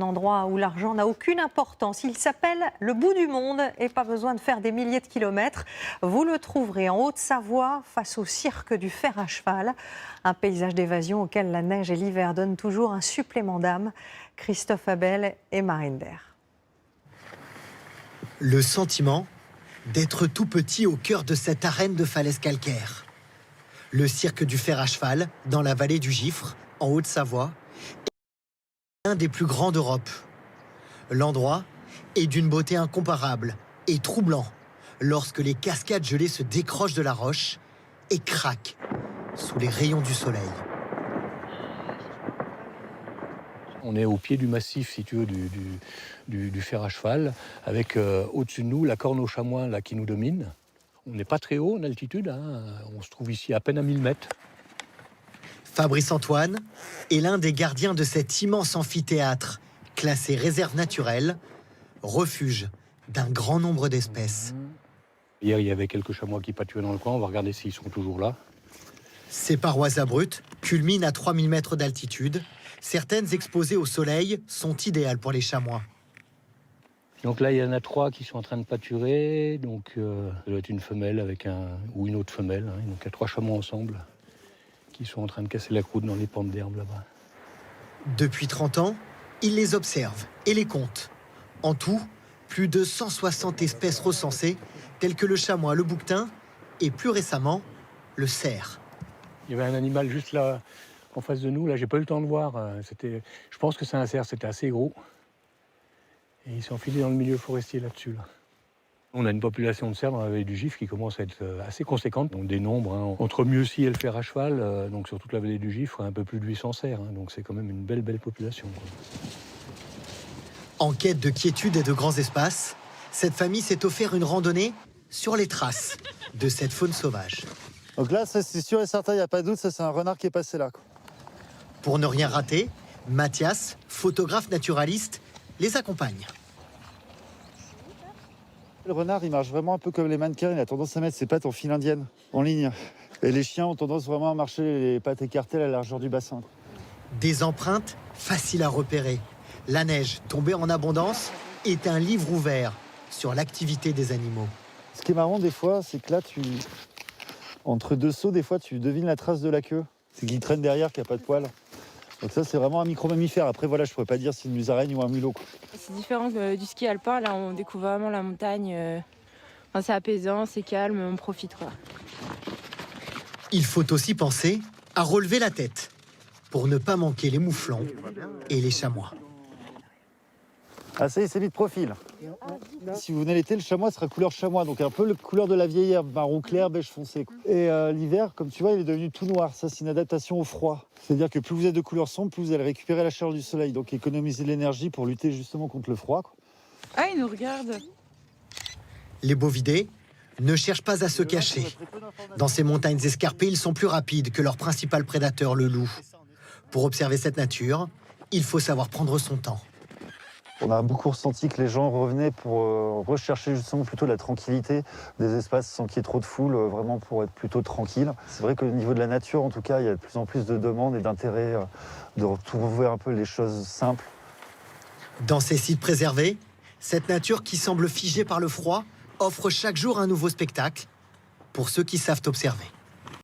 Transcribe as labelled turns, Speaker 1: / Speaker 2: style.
Speaker 1: Un endroit où l'argent n'a aucune importance. Il s'appelle le bout du monde et pas besoin de faire des milliers de kilomètres. Vous le trouverez en Haute-Savoie face au cirque du fer à cheval. Un paysage d'évasion auquel la neige et l'hiver donnent toujours un supplément d'âme. Christophe Abel et Marine Der.
Speaker 2: Le sentiment d'être tout petit au cœur de cette arène de falaises calcaires. Le cirque du fer à cheval, dans la vallée du Gifre, en Haute-Savoie, est l'un des plus grands d'Europe. L'endroit est d'une beauté incomparable et troublant lorsque les cascades gelées se décrochent de la roche et craquent sous les rayons du soleil.
Speaker 3: On est au pied du massif, si tu veux, du fer à cheval, avec au-dessus de nous la corne aux chamois là, qui nous domine. On n'est pas très haut en altitude, hein. On se trouve ici à peine à 1000 mètres.
Speaker 2: Fabrice Antoine est l'un des gardiens de cet immense amphithéâtre, classé réserve naturelle, refuge d'un grand nombre d'espèces.
Speaker 3: Hier, il y avait quelques chamois qui pâturaient dans le coin, on va regarder s'ils sont toujours là.
Speaker 2: Ces parois abruptes culminent à 3000 mètres d'altitude. Certaines exposées au soleil sont idéales pour les chamois.
Speaker 3: Donc là, il y en a 3 qui sont en train de pâturer. Donc ça doit être une femelle avec ou une autre femelle. Hein. Donc il y a 3 chamois ensemble qui sont en train de casser la croûte dans les pentes d'herbe là-bas.
Speaker 2: Depuis 30 ans, il les observe et les compte. En tout, plus de 160 espèces recensées, telles que le chamois, le bouquetin et plus récemment, le cerf.
Speaker 3: Il y avait un animal juste là, en face de nous. Là, j'ai pas eu le temps de voir. Je pense que c'est un cerf, c'était assez gros. Et il s'est enfilé dans le milieu forestier là-dessus. Là. On a une population de cerfs dans la vallée du Gifre qui commence à être assez conséquente. Donc des nombres, hein, entre Mieuxy et le fer à cheval, donc sur toute la vallée du Gifre, un peu plus de 800 cerfs. Hein, donc c'est quand même une belle population. Quoi.
Speaker 2: En quête de quiétude et de grands espaces, cette famille s'est offert une randonnée sur les traces de cette faune sauvage.
Speaker 4: Donc là, c'est sûr et certain, il n'y a pas de doute, ça c'est un renard qui est passé là. Quoi.
Speaker 2: Pour ne rien rater, Mathias, photographe naturaliste, les accompagne.
Speaker 4: Le renard, il marche vraiment un peu comme les mannequins, il a tendance à mettre ses pattes en file indienne, en ligne. Et les chiens ont tendance vraiment à marcher les pattes écartées à la largeur du bassin.
Speaker 2: Des empreintes faciles à repérer. La neige, tombée en abondance, est un livre ouvert sur l'activité des animaux.
Speaker 4: Ce qui est marrant des fois, c'est que là, entre deux sauts, des fois, tu devines la trace de la queue. C'est qu'il traîne derrière, qu'il n'y a pas de poils. Donc ça, c'est vraiment un micro-mammifère. Après, voilà, je ne pourrais pas dire si c'est une musaraigne ou un mulot.
Speaker 5: C'est différent du ski alpin. Là, on découvre vraiment la montagne. Enfin, c'est apaisant, c'est calme, on profite, quoi.
Speaker 2: Il faut aussi penser à relever la tête pour ne pas manquer les mouflons et les chamois.
Speaker 4: Ah, ça y est, c'est mis de profil. Si vous venez l'été, le chamois sera couleur chamois, donc un peu la couleur de la vieille herbe, marron clair, beige foncé. Et l'hiver, comme tu vois, il est devenu tout noir. Ça, c'est une adaptation au froid. C'est-à-dire que plus vous êtes de couleur sombre, plus vous allez récupérer la chaleur du soleil, donc économiser de l'énergie pour lutter justement contre le froid. Quoi.
Speaker 5: Ah, il nous regarde.
Speaker 2: Les bovidés ne cherchent pas à se cacher. Dans ces montagnes escarpées, ils sont plus rapides que leur principal prédateur, le loup. Pour observer cette nature, il faut savoir prendre son temps.
Speaker 4: On a beaucoup ressenti que les gens revenaient pour rechercher justement plutôt la tranquillité, des espaces sans qu'il y ait trop de foule, vraiment pour être plutôt tranquille. C'est vrai qu'au niveau de la nature, en tout cas, il y a de plus en plus de demandes et d'intérêt de retrouver un peu les choses simples.
Speaker 2: Dans ces sites préservés, cette nature qui semble figée par le froid offre chaque jour un nouveau spectacle pour ceux qui savent observer.